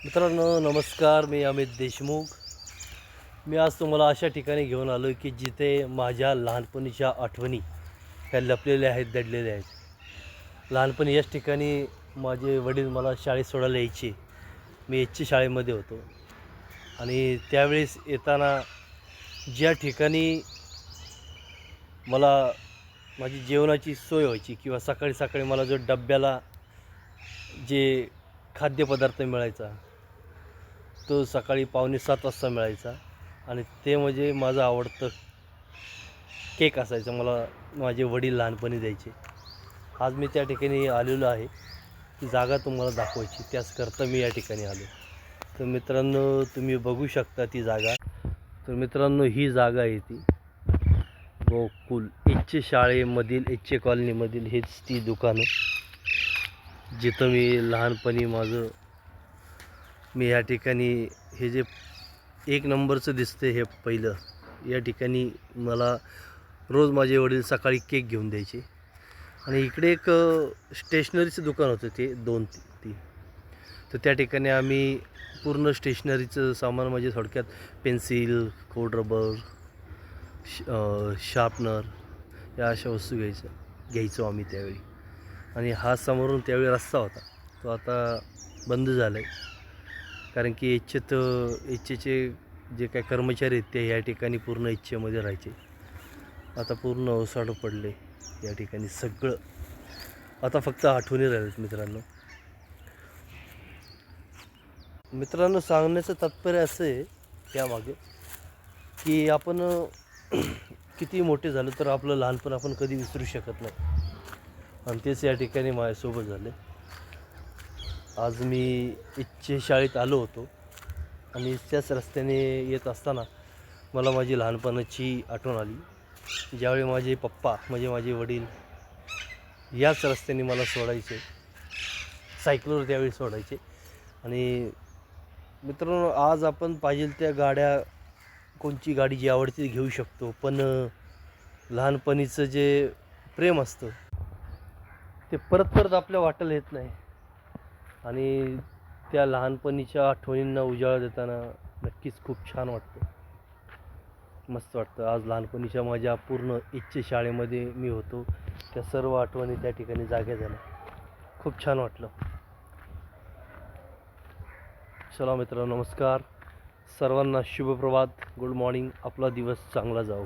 मित्रांनो नमस्कार, मी अमित देशमुख. मी आज तुम्हाला अशा ठिकाणी घेऊन आलो की जिथे माझ्या लहानपणीच्या आठवणी ह्या लपलेल्या आहेत, दडलेल्या आहेत. लहानपणी याच ठिकाणी माझे वडील मला शाळेत सोडायला यायचे. मी एचची शाळेमध्ये होतो आणि त्यावेळेस येताना ज्या ठिकाणी मला माझी जेवणाची सोय व्हायची किंवा सकाळी सकाळी मला जो डब्याला जे खाद्यपदार्थ मिळायचा तो सकाळी 6:45 वाजता मिळायचा आणि ते म्हणजे माझं आवडतं केक असायचं. मला माझे वडील लहानपणी द्यायचे. आज मी त्या ठिकाणी आलेलो आहे. ती जागा तुम्हाला दाखवायची, त्याचकरता मी या ठिकाणी आलो. तर मित्रांनो तुम्ही बघू शकता ती जागा. तर मित्रांनो ही जागा आहे ती गोकुल एचचे शाळेमधील, एचचे कॉलनीमधील हेच ती दुकानं जिथं मी लहानपणी मी या ठिकाणी हे जे एक नंबरचं दिसते हे पहिलं, या ठिकाणी मला रोज माझे वडील सकाळी केक घेऊन द्यायचे. आणि इकडे एक स्टेशनरीचं दुकान होतं, ते 2-3. तर त्या ठिकाणी आम्ही पूर्ण स्टेशनरीचं सामान म्हणजे थोडक्यात पेन्सिल, खोड रबर, शार्पनर या अशा वस्तू घ्यायचो आम्ही त्यावेळी. आणि हा समोरून त्यावेळी रस्ता होता, तो आता बंद झाला आहे. कारण की एचचे जे काही कर्मचारी आहेत ते या ठिकाणी पूर्ण एचमध्ये राहायचे. आता पूर्ण ओसाड पडले या ठिकाणी सगळं. आता फक्त आठवणी राहिलेत मित्रांनो सांगण्याचं तात्पर्य असं आहे त्यामागे की आपण किती मोठे झालो तर आपलं लहानपण आपण कधी विसरू शकत नाही. आणि तेच या ठिकाणी माझ्यासोबत झाले. आज मी एचचे शाळेत आलो होतो आणि त्याच रस्त्याने येत असताना मला माझी लहानपणाची आठवण आली. ज्यावेळी माझे पप्पा म्हणजे माझे वडील याच रस्त्याने मला सोडायचे, सायकलवर त्यावेळी सोडायचे. आणि मित्रांनो आज आपण पाहिजे त्या गाड्या, कोणची गाडी जी आवडते ती घेऊ शकतो, पण लहानपणीचं जे प्रेम असतं ते परत परत आपल्या वाटेला येत नाही. आणि त्या लहानपणीच्या आठवणींना उजाळा देताना नक्कीच खूप छान वाटतं, मस्त वाटतं. आज लहानपणीच्या माझ्या पूर्ण एचच्या शाळेमध्ये मी होतो, त्या सर्व आठवणी त्या ठिकाणी जाग्या झाल्या. खूप छान वाटलं. चला मित्रांनो नमस्कार, सर्वांना शुभप्रभात, गुड मॉर्निंग. आपला दिवस चांगला जाओ.